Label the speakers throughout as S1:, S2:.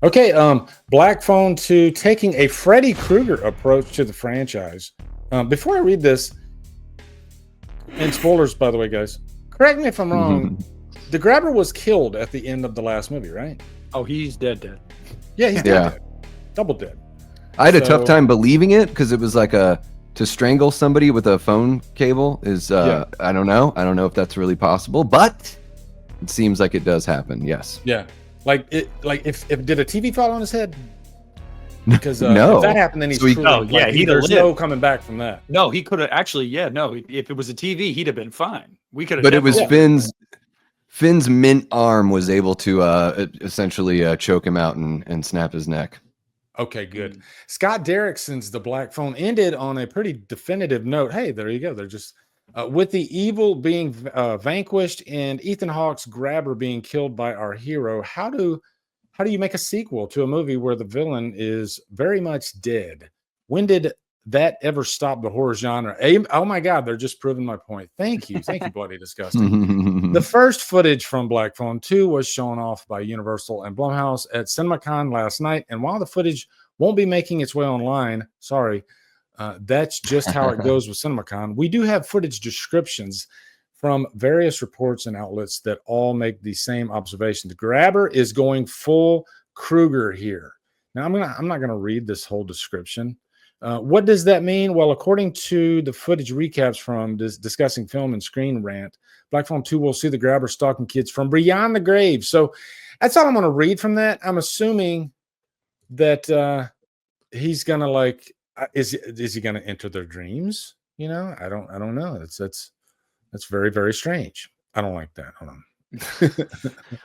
S1: Okay, Black Phone 2 taking a Freddy Krueger approach to the franchise. Before I read this, and spoilers, by the way, guys, correct me if I'm wrong. The grabber was killed at the end of the last movie, right?
S2: Oh, he's dead.
S1: Yeah, he's dead. Double dead.
S3: I had a tough time believing it because it was like to strangle somebody with a phone cable is I don't know if that's really possible, but it seems like it does happen. Yes.
S1: Yeah. Like if did a TV fall on his head? Because
S3: no.
S1: If that happened, then he's there's no coming back from that.
S2: No, he could have actually. Yeah, no. If it was a TV, he'd have been fine. We could have.
S3: But it was Finn's mint arm was able to essentially choke him out and snap his neck.
S1: Okay, good. Scott Derrickson's The Black Phone ended on a pretty definitive note. Hey, there you go. They're just with the evil being vanquished and Ethan Hawke's grabber being killed by our hero. How do you make a sequel to a movie where the villain is very much dead? When did that ever stop the horror genre? Oh my God, they're just proving my point. Thank you, Bloody Disgusting. The first footage from Black Phone 2 was shown off by Universal and Blumhouse at CinemaCon last night. And while the footage won't be making its way online, sorry, that's just how it goes with CinemaCon. We do have footage descriptions from various reports and outlets that all make the same observation. The grabber is going full Krueger here. Now, I'm not gonna read this whole description. What does that mean? Well, according to the footage recaps from Discussing Film and Screen Rant, Black Phone 2 will see the grabber stalking kids from beyond the grave. So that's all I'm going to read from that. I'm assuming that he's going to is he going to enter their dreams? You know, I don't know. That's very, very strange. I don't like that. Hold on.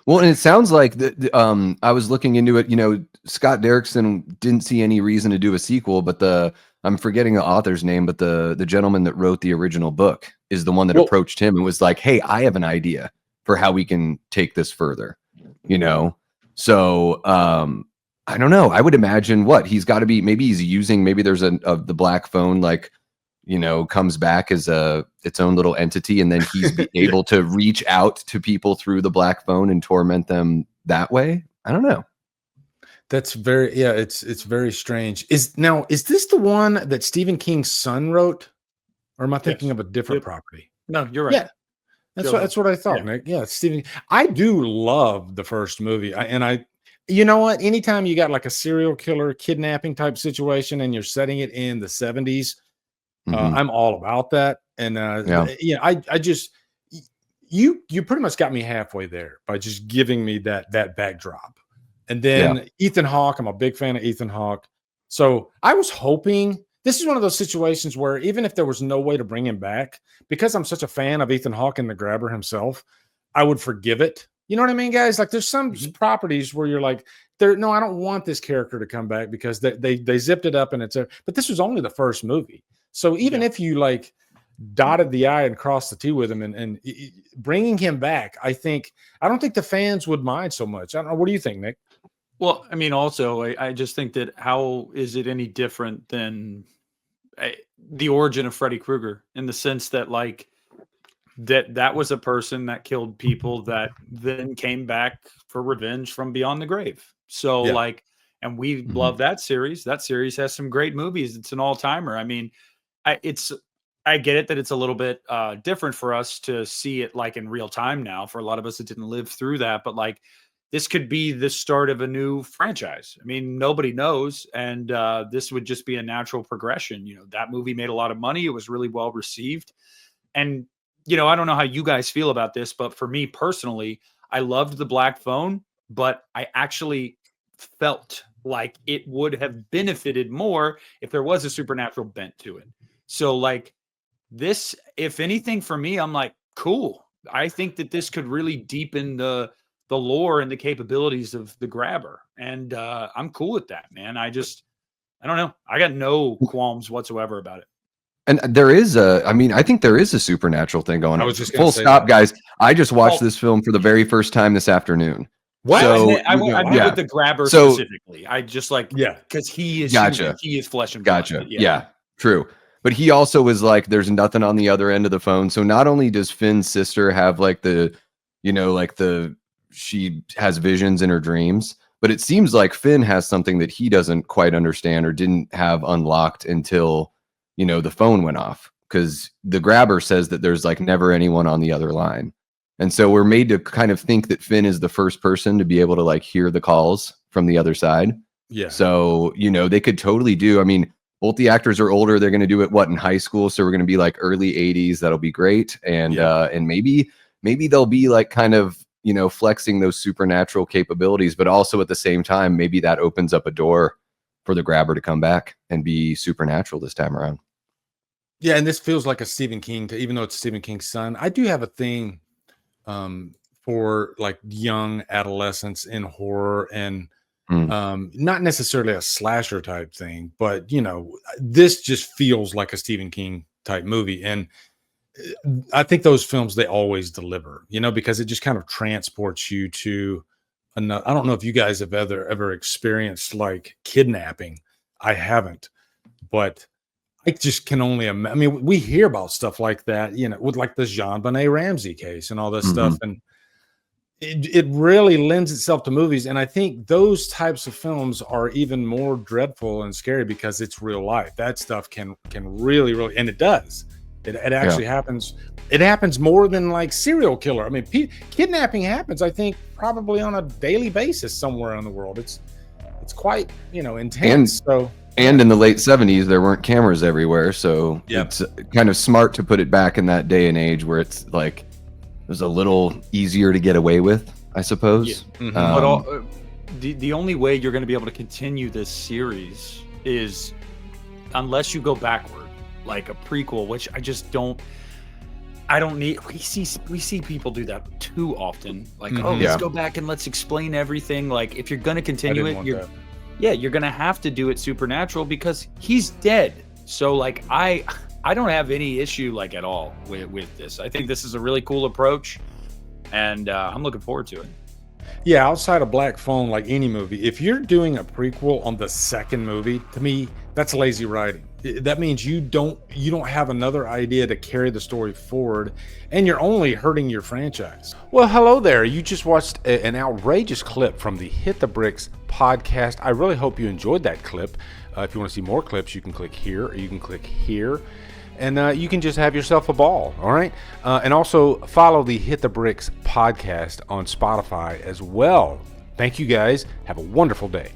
S3: Well, and it sounds like I was looking into it. You know, Scott Derrickson didn't see any reason to do a sequel, but I'm forgetting the author's name, but the gentleman that wrote the original book is the one that approached him and was like, "Hey, I have an idea for how we can take this further." You know, so I don't know. I would imagine he's got to be. Maybe he's using. Maybe there's the Black Phone comes back as its own little entity, and then he's able to reach out to people through the Black Phone and torment them that way. I don't know.
S1: That's it's very strange. Is this the one that Stephen King's son wrote, or am I thinking of a different property?
S2: No, you're right.
S1: Yeah, that's what I thought, Nick. Yeah, Stephen. I do love the first movie, you know what? Anytime you got like a serial killer kidnapping type situation and you're setting it in the 70s. I'm all about that. And I just you pretty much got me halfway there by just giving me that backdrop. And then Ethan Hawke, I'm a big fan of Ethan Hawke. So I was hoping this is one of those situations where even if there was no way to bring him back, because I'm such a fan of Ethan Hawke and the grabber himself, I would forgive it. You know what I mean, guys? Like there's some properties where you're like, no, I don't want this character to come back because they zipped it up and but this was only the first movie. So even if you dotted the I and crossed the T with him and bringing him back, I don't think the fans would mind so much. I don't know. What do you think, Nick?
S2: Well, I mean, also, I just think that how is it any different than the origin of Freddy Krueger in the sense that that was a person that killed people that then came back for revenge from beyond the grave. So and we love that series. That series has some great movies. It's an all-timer. I mean, I get it that it's a little bit different for us to see it in real time now. For a lot of us that didn't live through that, but this could be the start of a new franchise. I mean, nobody knows, and this would just be a natural progression. You know, that movie made a lot of money. It was really well received, and I don't know how you guys feel about this, but for me personally, I loved the Black Phone, but I actually felt like it would have benefited more if there was a supernatural bent to it. So this, if anything, for me, I'm like, cool. I think that this could really deepen the lore and the capabilities of the grabber. And I'm cool with that, man. I don't know. I got no qualms whatsoever about it.
S3: And there is I think there is a supernatural thing going on.
S1: I was just
S3: full stop, guys. I just watched this film for the very first time this afternoon.
S1: Wow.
S3: So,
S2: I mean with the grabber specifically. I just because he is human, he is flesh and blood.
S3: Gotcha. Yeah, true. But he also was there's nothing on the other end of the phone. So not only does Finn's sister have she has visions in her dreams, But it seems like Finn has something that he doesn't quite understand or didn't have unlocked until, you know, the phone went off, because the grabber says that there's like never anyone on the other line. And so we're made to kind of think that Finn is the first person to be able to like hear the calls from the other side.
S1: Yeah.
S3: So, you know, they could totally do, I mean, both the actors are older. They're going to do it, in high school. So we're going to be like early 80s. That'll be great. And, and maybe they'll be like kind of, you know, flexing those supernatural capabilities, but also at the same time, maybe that opens up a door for the grabber to come back and be supernatural this time around.
S1: Yeah. And this feels like a Stephen King, even though it's Stephen King's son. I do have a thing for like young adolescents in horror, and not necessarily a slasher type thing, but you know, this just feels like a Stephen King type movie. And I think those films, they always deliver, you know, because it just kind of transports you to another. I don't know if you guys have ever experienced like kidnapping. I haven't, but I just can only imagine. I mean, we hear about stuff like that, you know, with like the JonBenet Ramsey case and all this stuff. And it really lends itself to movies. And I think those types of films are even more dreadful and scary because it's real life. That stuff can really, and it does. It actually happens. It happens more than like serial killer. I mean, kidnapping happens, I think, probably on a daily basis somewhere in the world. It's quite, you know, intense.
S3: And in the late 70s, there weren't cameras everywhere. So it's kind of smart to put it back in that day and age where it's like, it was a little easier to get away with, I suppose.
S2: Yeah. But the only way you're going to be able to continue this series is unless you go backward, like a prequel, which I just don't. I don't need. We see people do that too often. Like, let's go back and let's explain everything. Like, if you're going to continue it, you're going to have to do it supernatural because he's dead. So, like, I don't have any issue like at all with this. I think this is a really cool approach, and I'm looking forward to it.
S1: Yeah, outside of Black Phone, like any movie, if you're doing a prequel on the second movie, to me, that's lazy writing. That means you don't have another idea to carry the story forward, and you're only hurting your franchise. Well, hello there. You just watched an outrageous clip from the Hit the Bricks podcast. I really hope you enjoyed that clip. If you want to see more clips, you can click here or you can click here. And you can just have yourself a ball, all right? And also follow the Hit the Bricks podcast on Spotify as well. Thank you guys. Have a wonderful day.